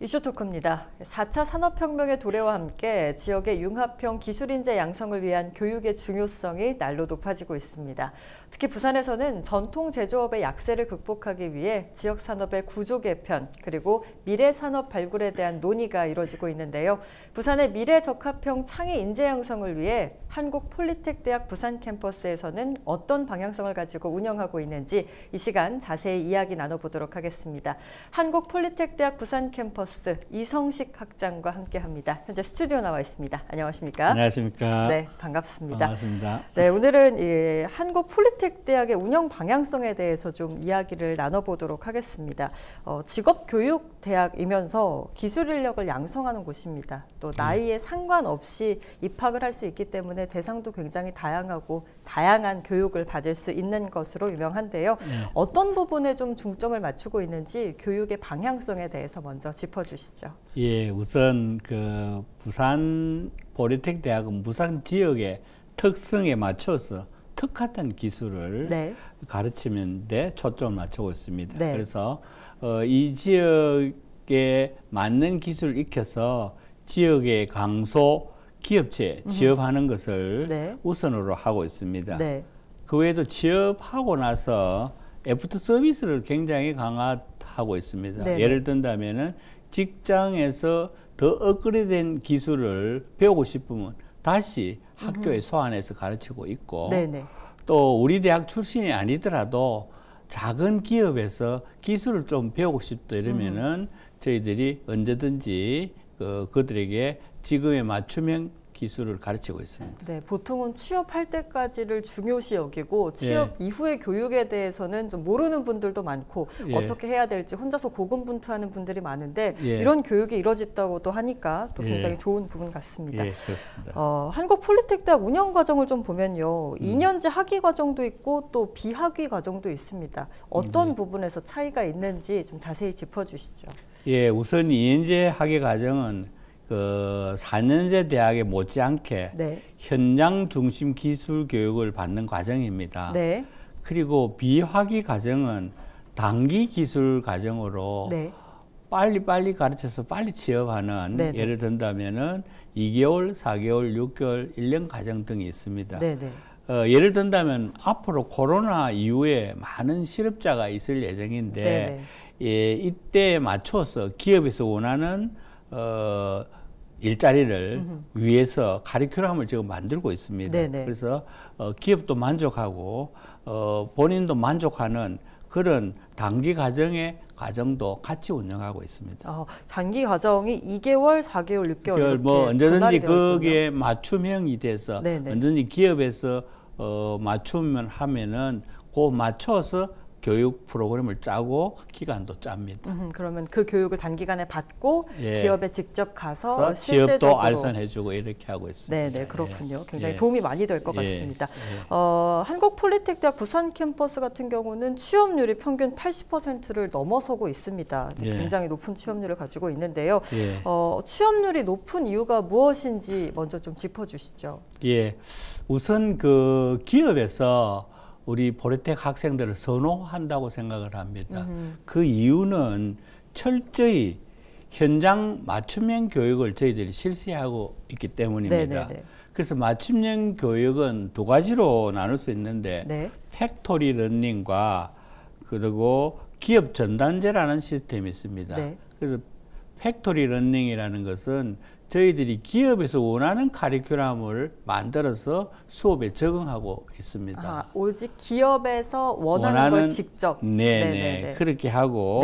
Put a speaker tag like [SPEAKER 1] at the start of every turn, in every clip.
[SPEAKER 1] 이슈토크입니다. 4차 산업혁명의 도래와 함께 지역의 융합형 기술인재 양성을 위한 교육의 중요성이 날로 높아지고 있습니다. 특히 부산에서는 전통 제조업의 약세를 극복하기 위해 지역 산업의 구조 개편 그리고 미래 산업 발굴에 대한 논의가 이뤄지고 있는데요. 부산의 미래 적합형 창의 인재 양성을 위해 한국폴리텍대학 부산 캠퍼스에서는 어떤 방향성을 가지고 운영하고 있는지 이 시간 자세히 이야기 나눠보도록 하겠습니다. 한국폴리텍대학 부산 캠퍼스 이성식 학장과 함께합니다. 현재 스튜디오 나와 있습니다. 안녕하십니까?
[SPEAKER 2] 안녕하십니까?
[SPEAKER 1] 네, 반갑습니다.
[SPEAKER 2] 반갑습니다.
[SPEAKER 1] 네, 오늘은 한국폴리텍대학의 운영 방향성에 대해서 좀 이야기를 나눠보도록 하겠습니다. 직업교육대학이면서 기술 인력을 양성하는 곳입니다. 또 나이에 상관없이 입학을 할 수 있기 때문에 대상도 굉장히 다양하고 다양한 교육을 받을 수 있는 것으로 유명한데요. 어떤 부분에 좀 중점을 맞추고 있는지 교육의 방향성에 대해서 먼저 짚어주시죠.
[SPEAKER 2] 예, 우선 부산 폴리텍 대학은 부산 지역의 특성에 맞춰서 특화된 기술을 가르치는 데 초점을 맞추고 있습니다. 그래서 이 지역에 맞는 기술을 익혀서 지역의 강소 기업체 취업하는 것을 우선으로 하고 있습니다. 그 외에도 취업하고 나서 애프터 서비스를 굉장히 강화하고 있습니다. 예를 든다면은 직장에서 더 업그레이드된 기술을 배우고 싶으면 다시 학교에 소환해서 가르치고 있고 또 우리 대학 출신이 아니더라도 작은 기업에서 기술을 좀 배우고 싶다 이러면은 저희들이 언제든지 그들에게 지금에 맞춤형 기술을 가르치고 있습니다.
[SPEAKER 1] 네, 보통은 취업할 때까지를 중요시 여기고 취업 이후의 교육에 대해서는 좀 모르는 분들도 많고 어떻게 해야 될지 혼자서 고군분투하는 분들이 많은데 이런 교육이 이루어졌다고도 하니까 또 굉장히 좋은 부분 같습니다.
[SPEAKER 2] 그렇습니다.
[SPEAKER 1] 한국폴리텍대학 운영 과정을 좀 보면요. 2년제 학위 과정도 있고 또 비학위 과정도 있습니다. 어떤 부분에서 차이가 있는지 좀 자세히 짚어주시죠.
[SPEAKER 2] 예, 우선 2년제 학위 과정은 4년제 대학에 못지않게 현장 중심 기술 교육을 받는 과정입니다. 그리고 비학위 과정은 단기 기술 과정으로 빨리 가르쳐서 빨리 취업하는 예를 든다면은 2개월, 4개월, 6개월, 1년 과정 등이 있습니다. 예를 든다면 앞으로 코로나 이후에 많은 실업자가 있을 예정인데 이때에 맞춰서 기업에서 원하는 일자리를 위해서 카리큘럼을 지금 만들고 있습니다. 그래서 기업도 만족하고 본인도 만족하는 그런 단기 과정도 같이 운영하고 있습니다.
[SPEAKER 1] 단기 과정이 2개월, 4개월, 6개월
[SPEAKER 2] 뭐 언제든지 거기에 맞춤형이 돼서 언제든지 기업에서 맞춤을 하면은 그 맞춰서 교육 프로그램을 짜고 기간도 짭니다.
[SPEAKER 1] 그러면 그 교육을 단기간에 받고 기업에 직접 가서
[SPEAKER 2] 취업도 알선해주고 이렇게 하고 있습니다.
[SPEAKER 1] 네, 그렇군요. 굉장히 도움이 많이 될 것 같습니다. 한국폴리텍대학 부산 캠퍼스 같은 경우는 취업률이 평균 80%를 넘어서고 있습니다. 굉장히 높은 취업률을 가지고 있는데요. 취업률이 높은 이유가 무엇인지 먼저 좀 짚어주시죠.
[SPEAKER 2] 우선 기업에서 우리 폴리텍 학생들을 선호한다고 생각을 합니다. 그 이유는 철저히 현장 맞춤형 교육을 저희들이 실시하고 있기 때문입니다. 그래서 맞춤형 교육은 두 가지로 나눌 수 있는데 팩토리 러닝과 그리고 기업 전단제라는 시스템이 있습니다. 그래서 팩토리 러닝이라는 것은 저희들이 기업에서 원하는 카리큘럼을 만들어서 수업에 적응하고 있습니다.
[SPEAKER 1] 오직 기업에서 원하는 걸 직접.
[SPEAKER 2] 그렇게 하고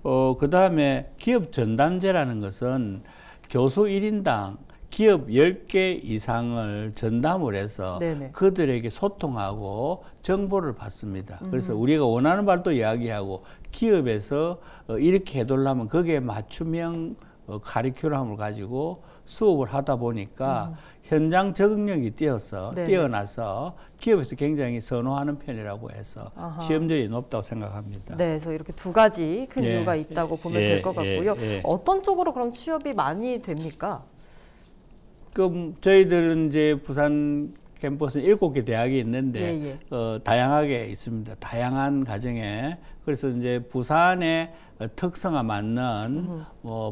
[SPEAKER 2] 그 다음에 기업 전담제라는 것은 교수 1인당 기업 10개 이상을 전담을 해서 그들에게 소통하고 정보를 받습니다. 그래서 우리가 원하는 바를 또 이야기하고 기업에서 이렇게 해달라면 거기에 맞춤형 카리큘럼을 가지고 수업을 하다 보니까 현장 적응력이 뛰어나서 기업에서 굉장히 선호하는 편이라고 해서 취업률이 높다고 생각합니다.
[SPEAKER 1] 그래서 이렇게 두 가지 큰 이유가 있다고 보면 될 것 같고요. 어떤 쪽으로 그럼 취업이 많이 됩니까?
[SPEAKER 2] 저희들은 이제 부산 캠퍼스는 7개 대학이 있는데 다양하게 있습니다. 다양한 과정에 그래서 이제 부산의 특성에 맞는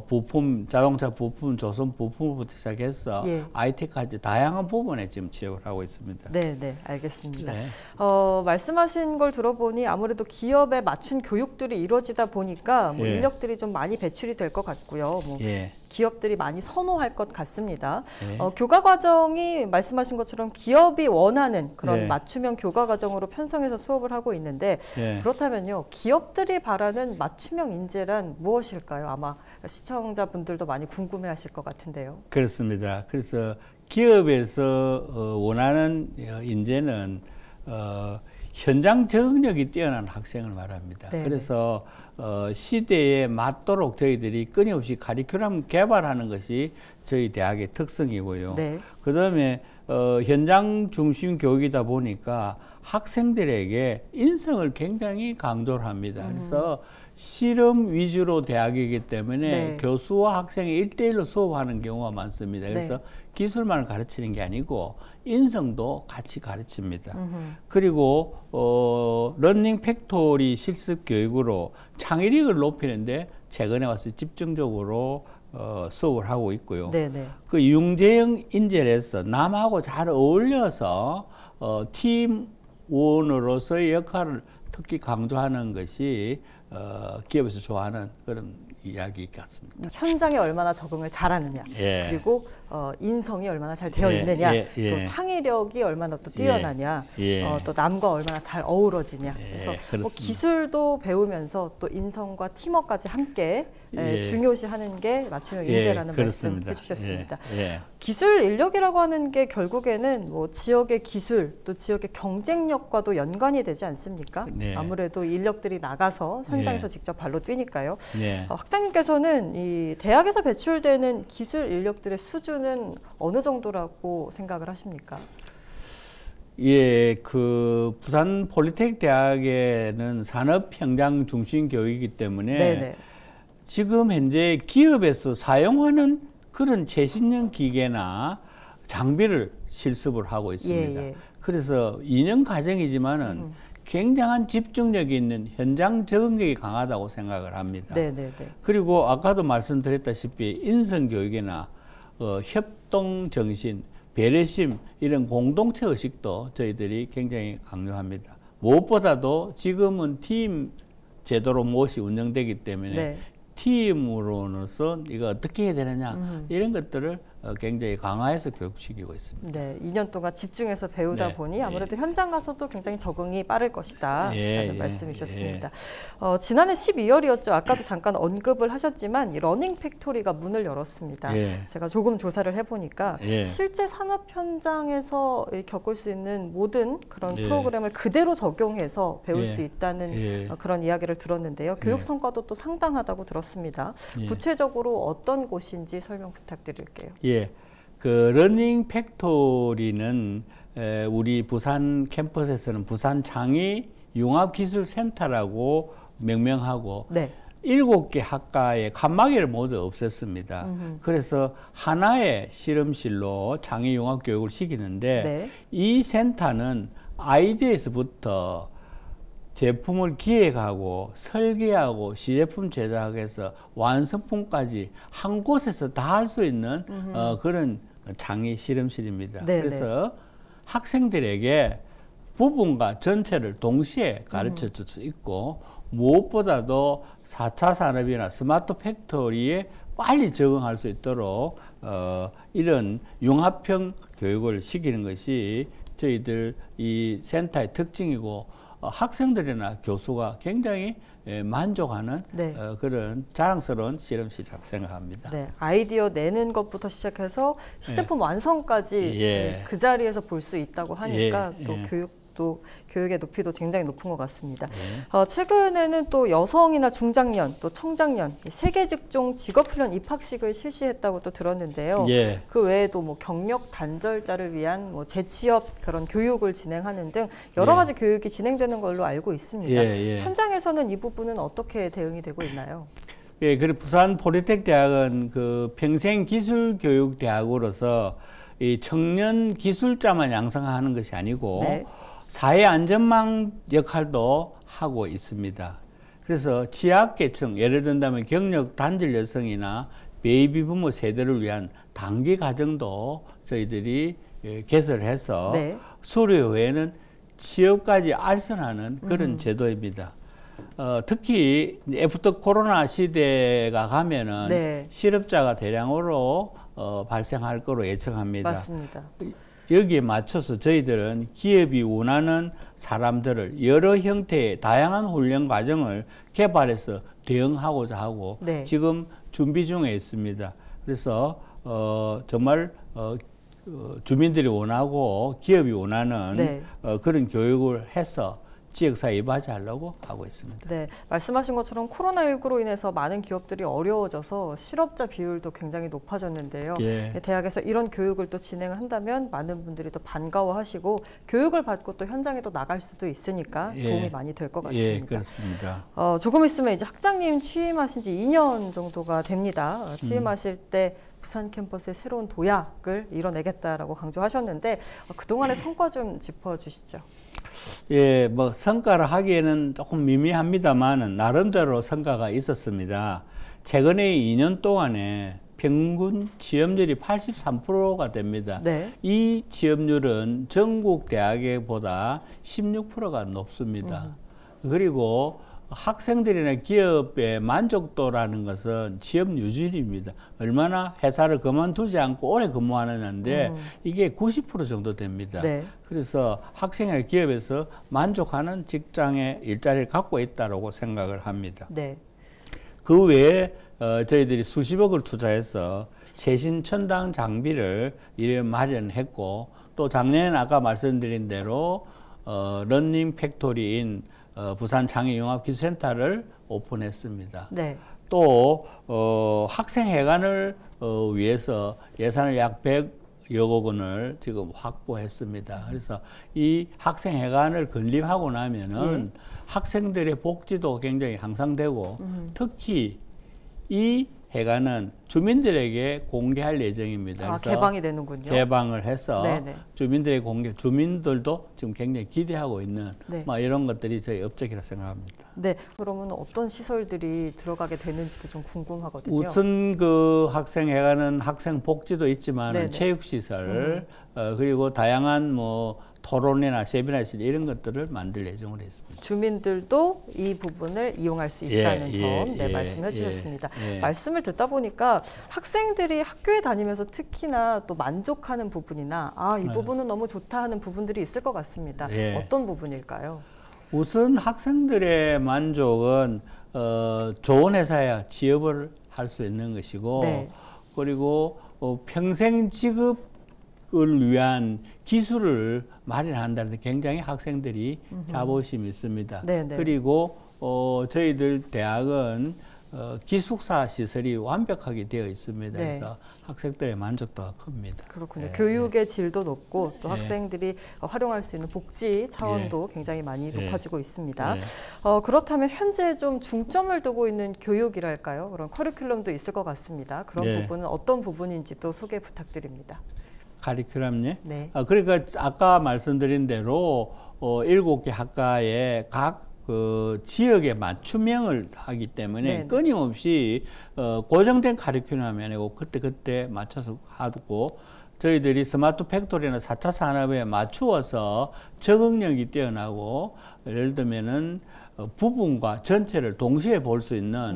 [SPEAKER 2] 부품, 자동차 부품, 조선 부품부터 시작해서
[SPEAKER 1] 예.
[SPEAKER 2] IT까지 다양한 부분에 지금 취업을 하고 있습니다.
[SPEAKER 1] 네, 네, 알겠습니다.
[SPEAKER 2] 네.
[SPEAKER 1] 말씀하신 걸 들어보니 아무래도 기업에 맞춘 교육들이 이루어지다 보니까 뭐
[SPEAKER 2] 예.
[SPEAKER 1] 인력들이 좀 많이 배출이 될 것 같고요. 뭐
[SPEAKER 2] 예.
[SPEAKER 1] 기업들이 많이 선호할 것 같습니다.
[SPEAKER 2] 예.
[SPEAKER 1] 교과 과정이 말씀하신 것처럼 기업이 원하는 그런
[SPEAKER 2] 예.
[SPEAKER 1] 맞춤형 교과 과정으로 편성해서 수업을 하고 있는데
[SPEAKER 2] 예.
[SPEAKER 1] 그렇다면요, 기업들이 바라는 맞춤형 인재란 무엇일까요? 아마 시청자분들도 많이 궁금해하실 것 같은데요.
[SPEAKER 2] 그렇습니다. 그래서 기업에서 원하는 인재는 현장 적응력이 뛰어난 학생을 말합니다.
[SPEAKER 1] 네네.
[SPEAKER 2] 그래서 시대에 맞도록 저희들이 끊임없이 카리큘럼 개발하는 것이 저희 대학의 특성이고요.
[SPEAKER 1] 네.
[SPEAKER 2] 그다음에 현장 중심 교육이다 보니까 학생들에게 인성을 굉장히 강조를 합니다. 그래서 실험 위주로 대학이기 때문에
[SPEAKER 1] 네.
[SPEAKER 2] 교수와 학생이 1대1로 수업하는 경우가 많습니다. 그래서
[SPEAKER 1] 네.
[SPEAKER 2] 기술만 가르치는 게 아니고 인성도 같이 가르칩니다. 그리고 러닝 팩토리 실습 교육으로 창의력을 높이는데 최근에 와서 집중적으로 수업을 하고 있고요.
[SPEAKER 1] 네네.
[SPEAKER 2] 그 융제형 인재에서 남하고 잘 어울려서 팀원으로서의 역할을 특히 강조하는 것이 기업에서 좋아하는 그런 이야기 같습니다.
[SPEAKER 1] 현장에 얼마나 적응을 잘하느냐,
[SPEAKER 2] 예.
[SPEAKER 1] 그리고 인성이 얼마나 잘 되어
[SPEAKER 2] 예,
[SPEAKER 1] 있느냐,
[SPEAKER 2] 예, 예.
[SPEAKER 1] 또 창의력이 얼마나 또 뛰어나냐,
[SPEAKER 2] 예.
[SPEAKER 1] 또 남과 얼마나 잘 어우러지냐.
[SPEAKER 2] 예,
[SPEAKER 1] 그래서 뭐
[SPEAKER 2] 그렇습니다.
[SPEAKER 1] 기술도 배우면서 또 인성과 팀워크까지 함께
[SPEAKER 2] 예.
[SPEAKER 1] 중요시하는 게 맞춤형
[SPEAKER 2] 예,
[SPEAKER 1] 인재라는 말씀
[SPEAKER 2] 그렇습니다.
[SPEAKER 1] 해주셨습니다.
[SPEAKER 2] 예.
[SPEAKER 1] 기술 인력이라고 하는 게 결국에는 뭐 지역의 기술 또 지역의 경쟁력과도 연관이 되지 않습니까?
[SPEAKER 2] 네.
[SPEAKER 1] 아무래도 인력들이 나가서 현장에서
[SPEAKER 2] 예.
[SPEAKER 1] 직접 발로 뛰니까요.
[SPEAKER 2] 예.
[SPEAKER 1] 학장님께서는 이 대학에서 배출되는 기술 인력들의 수준은 어느 정도라고 생각을 하십니까?
[SPEAKER 2] 예, 그 부산 폴리텍 대학에는 산업 현장 중심 교육이기 때문에
[SPEAKER 1] 네네.
[SPEAKER 2] 지금 현재 기업에서 사용하는 그런 최신형 기계나 장비를 실습을 하고 있습니다.
[SPEAKER 1] 예, 예.
[SPEAKER 2] 그래서 2년 과정이지만은 굉장한 집중력이 있는 현장 적응력이 강하다고 생각을 합니다.
[SPEAKER 1] 네네네.
[SPEAKER 2] 그리고 아까도 말씀드렸다시피 인성 교육이나 협동 정신, 배려심 이런 공동체 의식도 저희들이 굉장히 강조합니다. 무엇보다도 지금은 팀 제도로 무엇이 운영되기 때문에
[SPEAKER 1] 네.
[SPEAKER 2] 팀으로서 이거 어떻게 해야 되느냐 이런 것들을 굉장히 강화해서 교육시키고 있습니다.
[SPEAKER 1] 네, 2년 동안 집중해서 배우다
[SPEAKER 2] 네,
[SPEAKER 1] 보니 아무래도 현장 가서도 굉장히 적응이 빠를 것이다 라는
[SPEAKER 2] 예,
[SPEAKER 1] 말씀이셨습니다. 지난해 12월이었죠. 아까도 잠깐 언급을 하셨지만 이 러닝 팩토리가 문을 열었습니다.
[SPEAKER 2] 예.
[SPEAKER 1] 제가 조금 조사를 해보니까
[SPEAKER 2] 예.
[SPEAKER 1] 실제 산업 현장에서 겪을 수 있는 모든 그런
[SPEAKER 2] 예.
[SPEAKER 1] 프로그램을 그대로 적용해서 배울
[SPEAKER 2] 예.
[SPEAKER 1] 수 있다는
[SPEAKER 2] 예.
[SPEAKER 1] 그런 이야기를 들었는데요. 교육
[SPEAKER 2] 예.
[SPEAKER 1] 성과도 또 상당하다고 들었습니다.
[SPEAKER 2] 예.
[SPEAKER 1] 구체적으로 어떤 곳인지 설명 부탁드릴게요.
[SPEAKER 2] 예, 그 러닝 팩토리는 우리 부산 캠퍼스에서는 부산 창의 융합기술센터라고 명명하고
[SPEAKER 1] 네.
[SPEAKER 2] 7개 학과의 칸막이를 모두 없앴습니다. 그래서 하나의 실험실로 창의 융합 교육을 시키는데
[SPEAKER 1] 네.
[SPEAKER 2] 이 센터는 아이디어에서부터 제품을 기획하고 설계하고 시제품 제작해서 완성품까지 한 곳에서 다 할 수 있는 그런 창의 실험실입니다.
[SPEAKER 1] 네네.
[SPEAKER 2] 그래서 학생들에게 부분과 전체를 동시에 가르쳐 줄 수 있고 무엇보다도 4차 산업이나 스마트 팩토리에 빨리 적응할 수 있도록 이런 융합형 교육을 시키는 것이 저희들 이 센터의 특징이고 학생들이나 교수가 굉장히 만족하는
[SPEAKER 1] 네.
[SPEAKER 2] 그런 자랑스러운 실험실이라고 생각합니다.
[SPEAKER 1] 네, 아이디어 내는 것부터 시작해서 시제품 완성까지
[SPEAKER 2] 예.
[SPEAKER 1] 그 자리에서 볼 수 있다고 하니까
[SPEAKER 2] 예.
[SPEAKER 1] 또
[SPEAKER 2] 예.
[SPEAKER 1] 교육의 높이도 굉장히 높은 것 같습니다.
[SPEAKER 2] 네.
[SPEAKER 1] 최근에는 또 여성이나 중장년, 또 청장년 세계 직종 직업훈련 입학식을 실시했다고 또 들었는데요.
[SPEAKER 2] 예.
[SPEAKER 1] 그 외에도 뭐 경력 단절자를 위한 뭐 재취업 그런 교육을 진행하는 등 여러
[SPEAKER 2] 예.
[SPEAKER 1] 가지 교육이 진행되는 걸로 알고 있습니다.
[SPEAKER 2] 예.
[SPEAKER 1] 현장에서는 이 부분은 어떻게 대응이 되고 있나요?
[SPEAKER 2] 예, 그리고 부산 폴리텍 대학은 그 평생 기술 교육 대학으로서 이 청년 기술자만 양성하는 것이 아니고
[SPEAKER 1] 네.
[SPEAKER 2] 사회 안전망 역할도 하고 있습니다. 그래서 취약계층, 예를 든다면 경력 단절 여성이나 베이비 부모 세대를 위한 단기 가정도 저희들이 개설해서
[SPEAKER 1] 네.
[SPEAKER 2] 수료 후에는 취업까지 알선하는 그런 제도입니다. 특히 애프터 코로나 시대가 가면은
[SPEAKER 1] 네.
[SPEAKER 2] 실업자가 대량으로 발생할 거로 예측합니다.
[SPEAKER 1] 맞습니다.
[SPEAKER 2] 여기에 맞춰서 저희들은 기업이 원하는 사람들을 여러 형태의 다양한 훈련 과정을 개발해서 대응하고자 하고
[SPEAKER 1] 네.
[SPEAKER 2] 지금 준비 중에 있습니다. 그래서 정말 주민들이 원하고 기업이 원하는
[SPEAKER 1] 네.
[SPEAKER 2] 그런 교육을 해서 지역사회에 이바지하려고 하고 있습니다.
[SPEAKER 1] 네, 말씀하신 것처럼 코로나19로 인해서 많은 기업들이 어려워져서 실업자 비율도 굉장히 높아졌는데요.
[SPEAKER 2] 예.
[SPEAKER 1] 대학에서 이런 교육을 또 진행을 한다면 많은 분들이 또 반가워하시고 교육을 받고 또 현장에 또 나갈 수도 있으니까
[SPEAKER 2] 예.
[SPEAKER 1] 도움이 많이 될 것 같습니다.
[SPEAKER 2] 예, 그렇습니다.
[SPEAKER 1] 조금 있으면 이제 학장님 취임하신 지 2년 정도가 됩니다. 취임하실 때 부산 캠퍼스의 새로운 도약을 이뤄내겠다라고 강조하셨는데 그동안의 성과 좀 짚어주시죠.
[SPEAKER 2] 예, 뭐 성과를 하기에는 조금 미미합니다만은 나름대로 성과가 있었습니다. 최근에 2년 동안에 평균 취업률이 83%가 됩니다.
[SPEAKER 1] 네.
[SPEAKER 2] 이 취업률은 전국 대학보다 16%가 높습니다. 그리고 학생들이나 기업의 만족도라는 것은 취업 유지입니다. 얼마나 회사를 그만두지 않고 오래 근무하느냐인데 이게 90% 정도 됩니다.
[SPEAKER 1] 네.
[SPEAKER 2] 그래서 학생이나 기업에서 만족하는 직장의 일자리를 갖고 있다고 생각을 합니다.
[SPEAKER 1] 네.
[SPEAKER 2] 그 외에 저희들이 수십억을 투자해서 최신 첨단 장비를 이래 마련했고 또 작년에 아까 말씀드린 대로 러닝 팩토리인 부산 창의융합기술센터를 오픈했습니다.
[SPEAKER 1] 네.
[SPEAKER 2] 또 학생회관을 위해서 예산을 약 100여억 원을 지금 확보했습니다. 그래서 이 학생회관을 건립하고 나면은 학생들의 복지도 굉장히 향상되고 특히 이 회관은 주민들에게 공개할 예정입니다. 그래서
[SPEAKER 1] 개방이 되는군요.
[SPEAKER 2] 개방을 해서
[SPEAKER 1] 네네.
[SPEAKER 2] 주민들의 주민들도 지금 굉장히 기대하고 있는
[SPEAKER 1] 네.
[SPEAKER 2] 뭐 이런 것들이 저희 업적이라 생각합니다.
[SPEAKER 1] 네, 그러면 어떤 시설들이 들어가게 되는지도 좀 궁금하거든요.
[SPEAKER 2] 우선 그 학생회관은 학생 복지도 있지만 체육시설 그리고 다양한 뭐 토론회나 세미나실 이런 것들을 만들 예정으로 했습니다.
[SPEAKER 1] 주민들도 이 부분을 이용할 수 있다는 점 말씀해 주셨습니다. 말씀을 듣다 보니까 학생들이 학교에 다니면서 특히나 또 만족하는 부분이나 이 부분은 너무 좋다 하는 부분들이 있을 것 같습니다. 어떤 부분일까요?
[SPEAKER 2] 우선 학생들의 만족은 좋은 회사에 취업을 할 수 있는 것이고 그리고 평생 직업을 위한 기술을 마련한다는 데 굉장히 학생들이 자부심이 있습니다. 그리고 저희들 대학은 기숙사 시설이 완벽하게 되어 있습니다. 그래서 학생들의 만족도가 큽니다.
[SPEAKER 1] 그렇군요. 교육의 질도 높고 또 학생들이 활용할 수 있는 복지 차원도 굉장히 많이 높아지고 있습니다. 그렇다면 현재 좀 중점을 두고 있는 교육이랄까요? 그런 커리큘럼도 있을 것 같습니다. 그런 부분은 어떤 부분인지 또 소개 부탁드립니다.
[SPEAKER 2] 카리큘럼요? 그러니까 아까 말씀드린 대로 7개 학과에 각 그 지역에 맞춤형을 하기 때문에 끊임없이 고정된 카리큘럼이 아니고 그때 맞춰서 하고 저희들이 스마트 팩토리나 4차 산업에 맞추어서 적응력이 뛰어나고 예를 들면은 부분과 전체를 동시에 볼 수 있는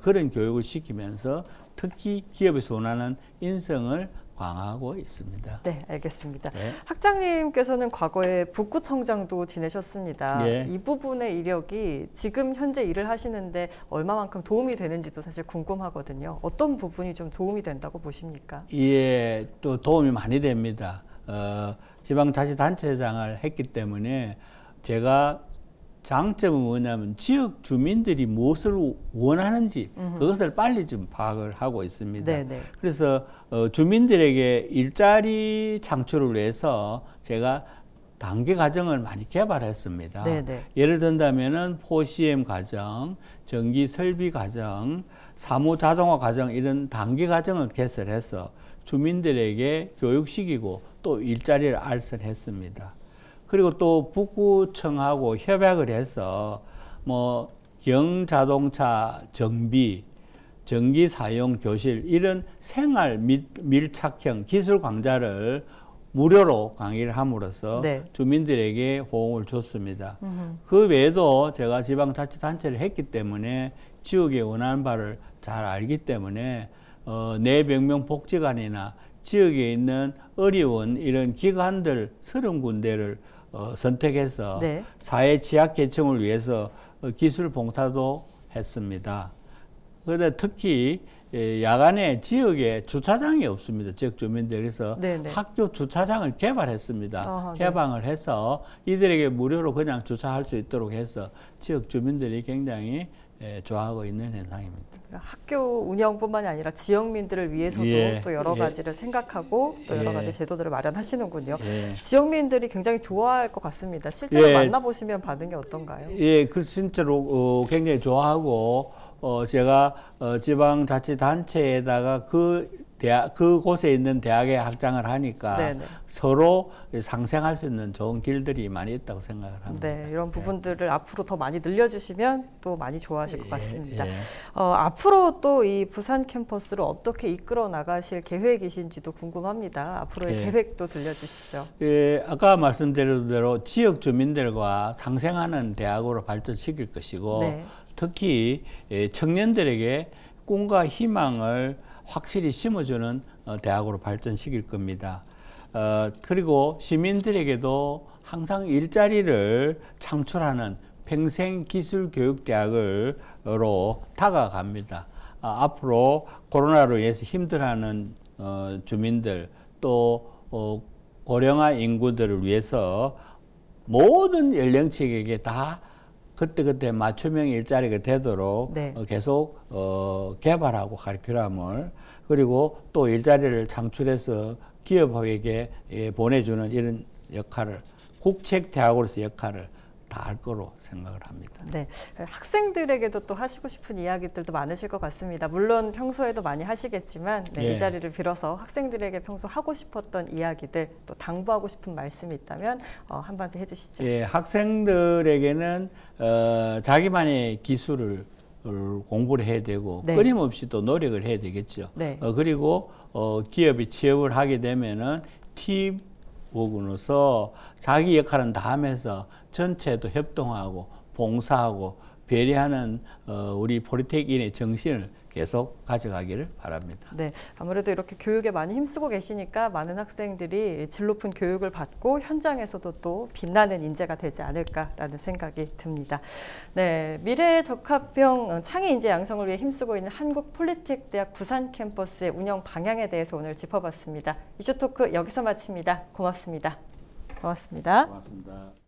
[SPEAKER 2] 그런 교육을 시키면서 특히 기업에서 원하는 인성을 강화하고 있습니다.
[SPEAKER 1] 네, 알겠습니다. 학장님께서는 과거에 북구청장도 지내셨습니다. 이 부분의 이력이 지금 현재 일을 하시는데 얼마만큼 도움이 되는지도 사실 궁금하거든요. 어떤 부분이 좀 도움이 된다고 보십니까?
[SPEAKER 2] 예, 또 도움이 많이 됩니다. 지방자치단체장을 했기 때문에 제가 장점은 뭐냐면 지역 주민들이 무엇을 원하는지 그것을 빨리 좀 파악을 하고 있습니다. 그래서 주민들에게 일자리 창출을 위해서 제가 단계 과정을 많이 개발했습니다. 예를 든다면은 포CM 과정, 전기 설비 과정, 사무 자동화 과정 이런 단계 과정을 개설해서 주민들에게 교육시키고 또 일자리를 알선했습니다. 그리고 또 북구청하고 협약을 해서 뭐 경자동차 정비, 전기 사용 교실 이런 생활 밀착형 기술 강좌를 무료로 강의를 함으로써 네. 주민들에게 호응을 줬습니다. 그 외에도 제가 지방자치단체를 했기 때문에 지역에 원하는 바를 잘 알기 때문에 내병명복지관이나 지역에 있는 어려운 이런 기관들 30군데를 선택해서 네. 사회 취약계층을 위해서 기술 봉사도 했습니다. 그런데 특히 야간에 지역에 주차장이 없습니다. 지역 주민들. 그래서 네네. 학교 주차장을 개발했습니다. 개방을 해서 이들에게 무료로 그냥 주차할 수 있도록 해서 지역 주민들이 굉장히 좋아하고 있는 현상입니다.
[SPEAKER 1] 학교 운영뿐만이 아니라 지역민들을 위해서도 또 여러 가지를 생각하고 또 여러 가지 제도들을 마련하시는군요. 지역민들이 굉장히 좋아할 것 같습니다. 실제로 만나보시면 반응이 어떤가요?
[SPEAKER 2] 예, 그 진짜로 굉장히 좋아하고 제가 지방자치단체에다가 그곳에 있는 대학에 학장을 하니까 네네. 서로 상생할 수 있는 좋은 길들이 많이 있다고 생각을 합니다.
[SPEAKER 1] 네, 이런 부분들을 앞으로 더 많이 늘려주시면 또 많이 좋아하실 것 같습니다. 앞으로 또 이 부산 캠퍼스를 어떻게 이끌어 나가실 계획이신지도 궁금합니다. 앞으로의 계획도 들려주시죠.
[SPEAKER 2] 아까 말씀드린 대로 지역 주민들과 상생하는 대학으로 발전시킬 것이고 네. 특히 청년들에게 꿈과 희망을 확실히 심어주는 대학으로 발전시킬 겁니다. 그리고 시민들에게도 항상 일자리를 창출하는 평생기술교육대학으로 다가갑니다. 앞으로 코로나로 인해서 힘들어하는 주민들 또 고령화 인구들을 위해서 모든 연령층에게 다 그때그때 맞춤형 일자리가 되도록 네. 계속 개발하고 카리큘럼을 그리고 또 일자리를 창출해서 기업에게 보내주는 이런 역할을 국책대학으로서 역할을 다 할 거로 생각을 합니다.
[SPEAKER 1] 네, 학생들에게도 또 하시고 싶은 이야기들도 많으실 것 같습니다. 물론 평소에도 많이 하시겠지만 이 자리를 빌어서 학생들에게 평소 하고 싶었던 이야기들 또 당부하고 싶은 말씀이 있다면 한마디 해주시죠.
[SPEAKER 2] 예, 학생들에게는 자기만의 기술을 공부를 해야 되고 네. 끊임없이 또 노력을 해야 되겠죠. 네. 그리고 기업이 취업을 하게 되면은 팀워크로서 자기 역할은 다 하면서 전체도 협동하고 봉사하고 배려하는 우리 포리텍인의 정신을 계속 가져가기를 바랍니다.
[SPEAKER 1] 네, 아무래도 이렇게 교육에 많이 힘쓰고 계시니까 많은 학생들이 질 높은 교육을 받고 현장에서도 또 빛나는 인재가 되지 않을까라는 생각이 듭니다. 네, 미래의 적합형 창의 인재 양성을 위해 힘쓰고 있는 한국폴리텍대학 부산 캠퍼스의 운영 방향에 대해서 오늘 짚어봤습니다. 이슈토크 여기서 마칩니다. 고맙습니다. 고맙습니다.
[SPEAKER 2] 고맙습니다.